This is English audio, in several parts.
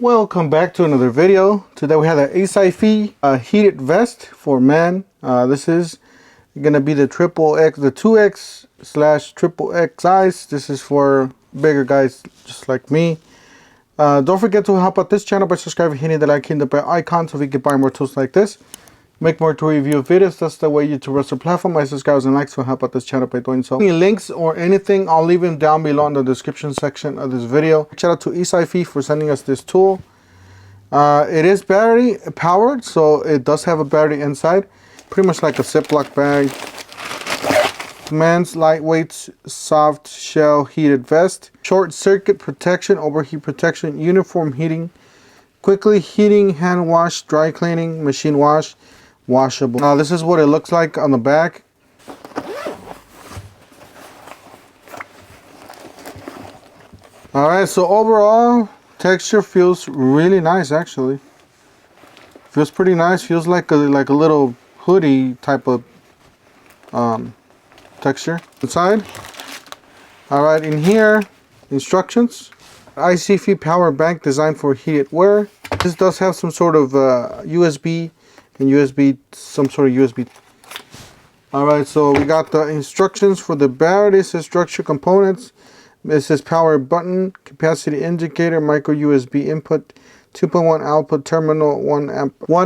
Welcome back to another video. Today we have the ECIFEE heated vest for men. This is gonna be the XXX, the 2X / XXX size. This is for bigger guys just like me. Don't forget to help out this channel by subscribing, hitting the like, hitting the bell icon so we can buy more tools like this. Make more to review videos. That's the way YouTube runs the platform. My subscribers and likes will help out this channel by doing so. Any links or anything, I'll leave them down below in the description section of this video. Shout out to ECIFEE for sending us this tool. It is battery powered, so it does have a battery inside. Pretty much like a Ziploc bag. Men's lightweight soft shell heated vest. Short circuit protection, overheat protection, uniform heating, quickly heating, hand wash, dry cleaning, machine wash, washable. Now this is what it looks like on the back. Alright, so overall texture feels really nice actually. Feels pretty nice, feels like a little hoodie type of texture. Inside. Alright, in here, instructions. ECIFEE power bank designed for heated wear. This does have some sort of USB and some sort of USB. Alright, so we got the instructions for the battery. This is structure components. This is power button, capacity indicator, micro USB input, 2.1 output terminal, 1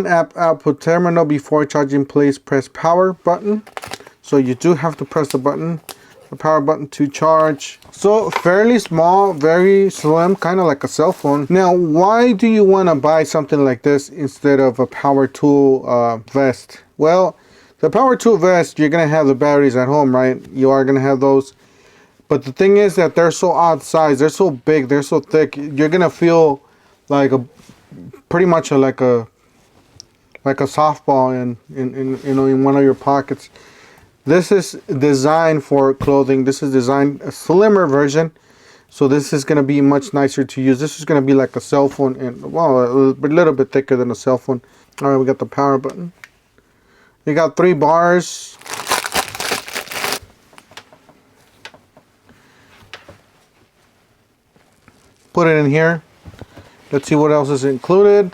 amp output terminal. Before charging, please press power button. So you do have to press the button, the power button to charge. So fairly small, very slim, kind of like a cell phone. Now, why do you want to buy something like this instead of a power tool vest? Well, the power tool vest, you're going to have the batteries at home, right? You are going to have those. But the thing is that they're so odd size, they're so big, they're so thick. You're going to feel like pretty much like a softball in one of your pockets. This is designed for clothing. This is designed a slimmer version, so this is going to be much nicer to use. This is going to be like a cell phone, and well, a little bit thicker than a cell phone. All right, we got the power button. You got 3 bars. Put it in here. Let's see what else is included.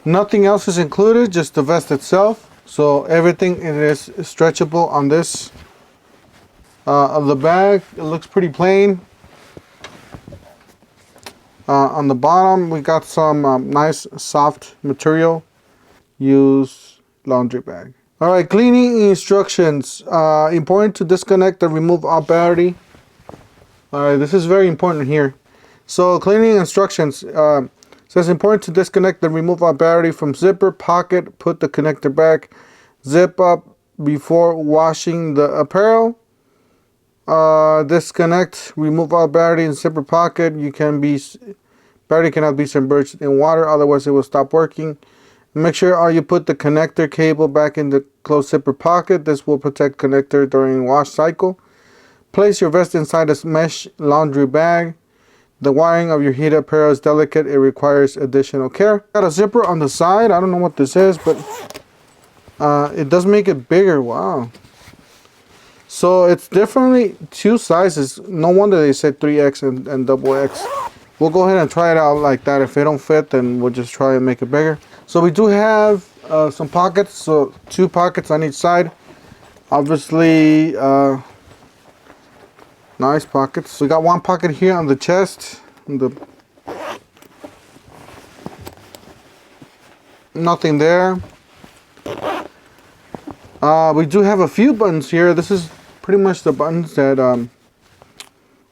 Nothing else is included, just the vest itself. So everything is stretchable on this. On the back, it looks pretty plain. On the bottom, we got some nice soft material. Use laundry bag. All right, cleaning instructions. Important to disconnect and remove all battery. All right, this is very important here. So cleaning instructions. Says important to disconnect and remove our battery from zipper, pocket, put the connector back, zip up before washing the apparel. Disconnect, remove our battery in zipper pocket. Battery cannot be submerged in water, otherwise it will stop working. Make sure you put the connector cable back in the closed zipper pocket. This will protect connector during wash cycle. Place your vest inside a mesh laundry bag. The wiring of your heated apparel is delicate. It requires additional care. Got a zipper on the side. I don't know what this is, but it does make it bigger. Wow. So it's definitely 2 sizes. No wonder they said 3X and XX. We'll go ahead and try it out like that. If they don't fit, then we'll just try and make it bigger. So we do have some pockets. So 2 pockets on each side. Obviously, nice pockets. We got 1 pocket here on the chest. Nothing there. We do have a few buttons here. This is pretty much the buttons that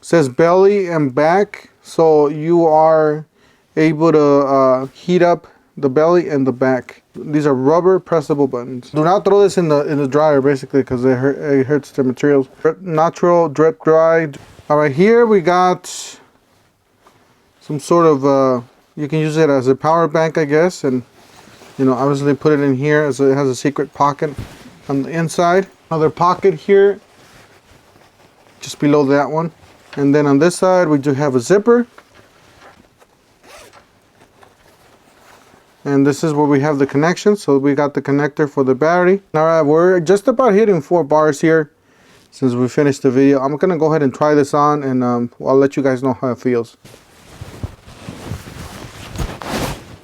says belly and back. So you are able to heat up the belly and the back. These are rubber pressable buttons. Do not throw this in the dryer basically, because it hurts the materials. Natural drip dry. All right, here we got some sort of you can use it as a power bank, I guess, and obviously put it in here as it has a secret pocket on the inside. Another pocket here just below that one, and then on this side we do have a zipper. And this is where we have the connection. So we got the connector for the battery. All right, we're just about hitting 4 bars here since we finished the video. I'm gonna go ahead and try this on, and I'll let you guys know how it feels.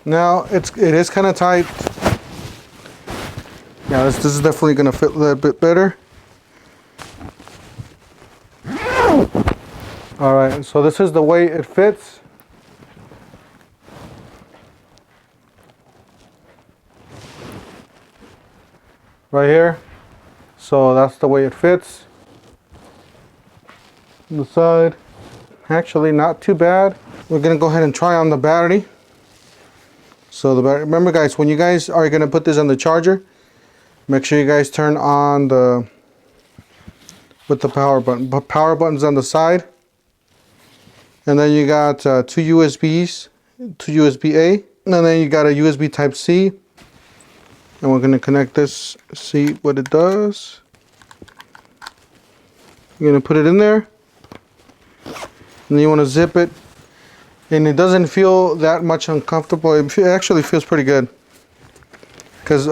Now it is kind of tight. Yeah, this is definitely gonna fit a little bit better. All right, so this is the way it fits. Right here. So that's the way it fits. On the side. Actually, not too bad. We're gonna go ahead and try on the battery. So the battery, remember guys, when you guys are gonna put this on the charger, make sure you guys turn on with the power button. But power button's on the side. And then you got two USBs, two USB-A, and then you got a USB Type-C. And we're gonna connect this, see what it does. You're gonna put it in there. And then you wanna zip it. And it doesn't feel that much uncomfortable. It actually feels pretty good. Because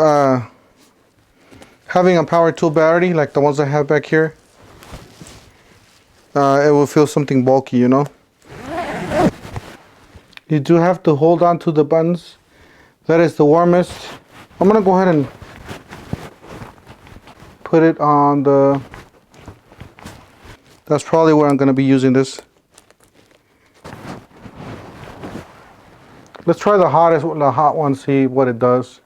having a power tool battery, like the ones I have back here, it will feel something bulky, you know. You do have to hold on to the buttons. That is the warmest. I'm gonna go ahead and put it on the, that's probably where I'm gonna be using this. Let's try the hot one, see what it does.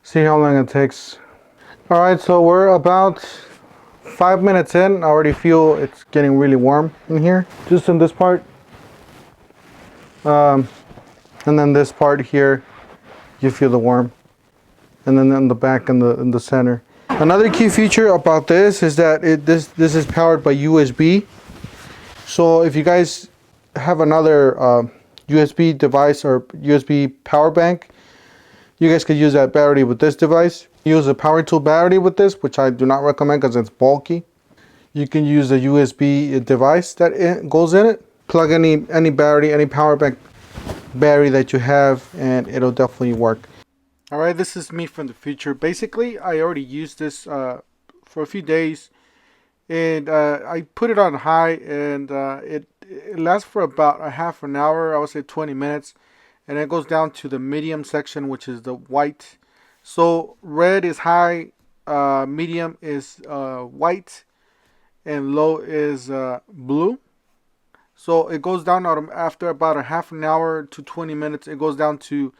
See how long it takes. All right, so we're about 5 minutes in. I already feel it's getting really warm in here, just in this part. And then this part here, you feel the warm. And then in the back and in the center. Another key feature about this is that this is powered by USB. So if you guys have another USB device or USB power bank, you guys could use that battery with this device. Use a power tool battery with this, which I do not recommend because it's bulky. You can use a USB device that goes in it. Plug any battery, any power bank battery that you have, and it'll definitely work. All right, this is me from the future. Basically, I already used this for a few days, and I put it on high, and it lasts for about a half an hour. I would say 20 minutes, and it goes down to the medium section, which is the white. So red is high, medium is white, and low is blue. So it goes down after about a half an hour to 20 minutes. It goes down to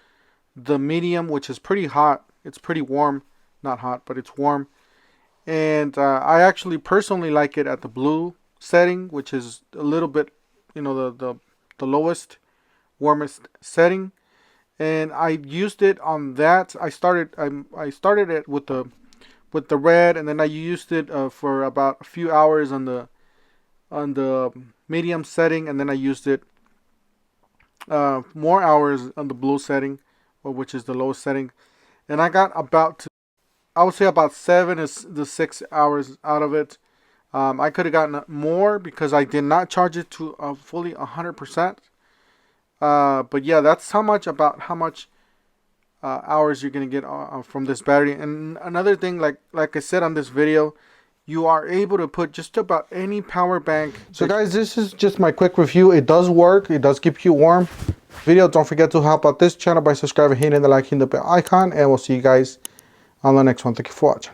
the medium, which is pretty hot. It's pretty warm. Not hot, but it's warm. And I actually personally like it at the blue setting, which is a little bit, you know, the lowest, warmest setting. And I used it on that. I started it with the red, and then I used it for about a few hours on the medium setting, and then I used it more hours on the blue setting, which is the lowest setting, and I got I would say about 7 to 6 hours out of it. I could have gotten more because I did not charge it to fully 100%. But yeah, that's how much hours you're gonna get from this battery. And another thing, like I said on this video, you are able to put just about any power bank. So guys, this is just my quick review. It does work. It does keep you warm. Video, don't forget to help out this channel by subscribing, hitting the like, hitting the bell icon, and we'll see you guys on the next one. Thank you for watching.